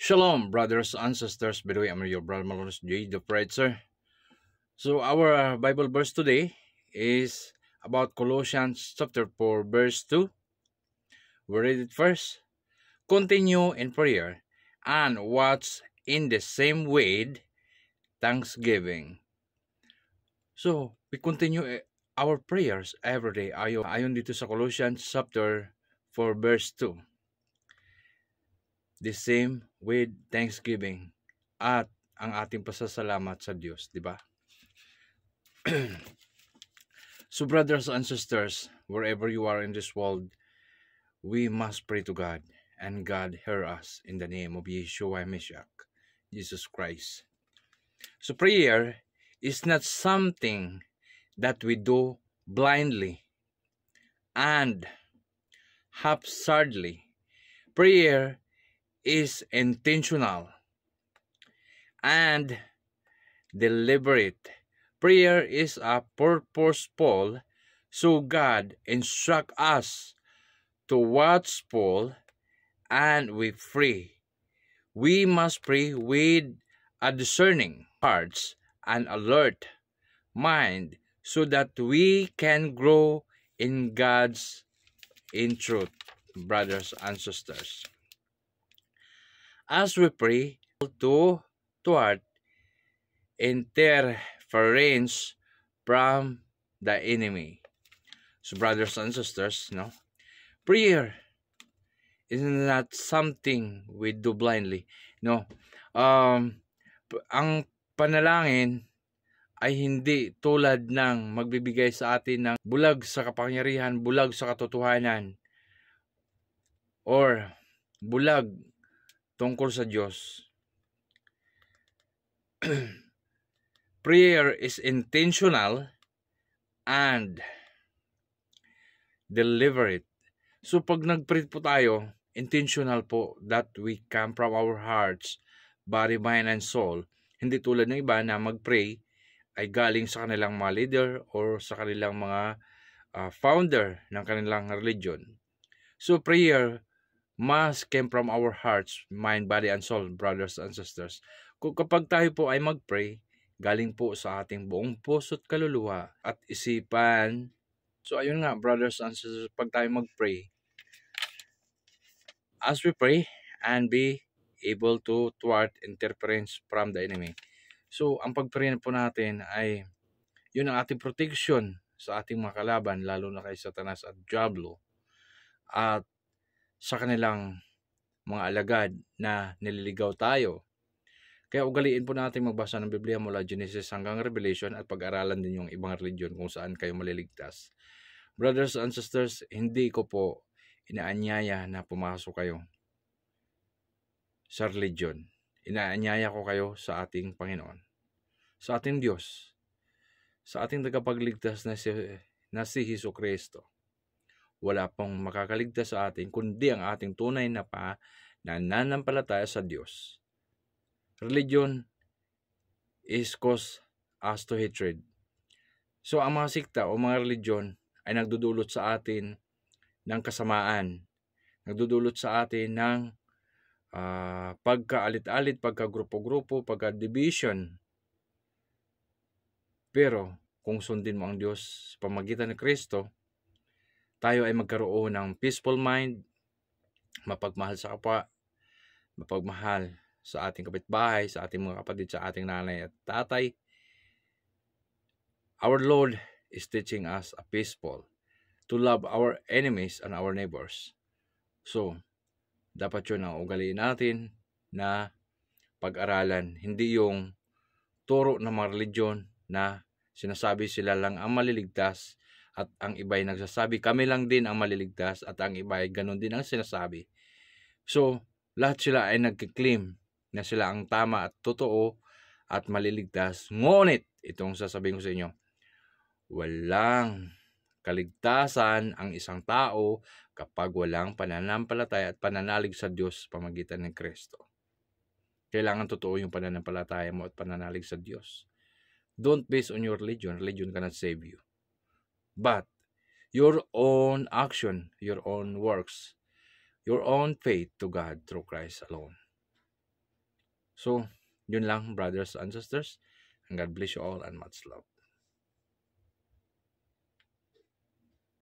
Shalom, brothers and sisters. By the way, I'm your brother Malolos J. the Preacher. So our Bible verse today is about Colossians chapter 4, verse 2. We read it first. Continue in prayer and watch in the same way thanksgiving. So, we continue our prayers every day ayon dito sa Colossians chapter 4, verse 2. The same with thanksgiving at ang ating pasasalamat sa Diyos, di ba? So brothers and sisters, wherever you are in this world, we must pray to God, and God hear us in the name of Yeshua Messiah, Jesus Christ. So prayer is not something that we do blindly and haphazardly. Prayer is intentional and deliberate. Prayer is a purposeful, so God instruct us to watchful and we free. We must pray with a discerning hearts and alert mind so that we can grow in God's in truth, brothers and sisters. As we pray toward interference from the enemy. So brothers and sisters, prayer is not something we do blindly. Ang panalangin ay hindi tulad ng magbibigay sa atin ng bulag sa kapangyarihan, bulag sa katotohanan, or bulag tungkol sa Diyos. Prayer is intentional and deliberate. So pag nag-pray po tayo, intentional po that we come from our hearts, body, mind, and soul. Hindi tulad ng iba na mag-pray ay galing sa kanilang mga leader or sa kanilang mga founder ng kanilang religion. So prayer must come from our hearts, mind, body, and soul, brothers and sisters. Kapag tayo po ay mag-pray, galing po sa ating buong puso't kaluluwa at isipan. So ayun nga, brothers and sisters, pag tayo mag-pray, as we pray and be able to thwart interference from the enemy. So ang pag-pray po natin ay yun ang ating protection sa ating mga kalaban, lalo na kay Satanas at Diablo at sa kanilang mga alagad na nililigaw tayo. Kaya ugaliin po natin magbasa ng Biblia mula Genesis hanggang Revelation at pag-aralan din yung ibang religion kung saan kayo maliligtas. Brothers and sisters, hindi ko po inaanyaya na pumasok kayo sa religion. Inaanyaya ko kayo sa ating Panginoon, sa ating Diyos, sa ating tagapagligtas na si Jesucristo. Wala pong makakaligtas sa atin kundi ang ating tunay na pananampalataya sa Diyos. Religion is cause us to hatred. So ang mga sikta o mga religion ay nagdudulot sa atin ng kasamaan, nagdudulot sa atin ng pagkaalit-alit, pagkagrupo-grupo, pagka-division. Pero kung sundin mo ang Diyos sa pamamagitan ng Kristo, tayo ay magkaroon ng peaceful mind, mapagmahal sa kapwa, mapagmahal sa ating kapitbahay, sa ating mga kapatid, sa ating nanay at tatay. Our Lord is teaching us a peaceful, to love our enemies and our neighbors. So, dapat yun ang ugaliin natin na pag-aralan. Hindi yung turo ng mga religion na sinasabi sila lang ang maliligtas at ang iba ay nagsasabi kami lang din ang maliligtas at ang iba ay ganun din ang sinasabi. So, lahat sila ay nagkiklaim na sila ang tama at totoo at maliligtas. Ngunit, itong sasabihin ko sa inyo, walang kaligtasan ang isang tao kapag walang pananampalataya at pananalig sa Diyos sa pamamagitan ng Kristo. Kailangan totoo yung pananampalataya mo at pananalig sa Diyos. Don't base on your religion. Religion cannot save you. But your own action, your own works, your own faith to God through Christ alone. So, yun lang, brothers and sisters. And God bless you all and much love.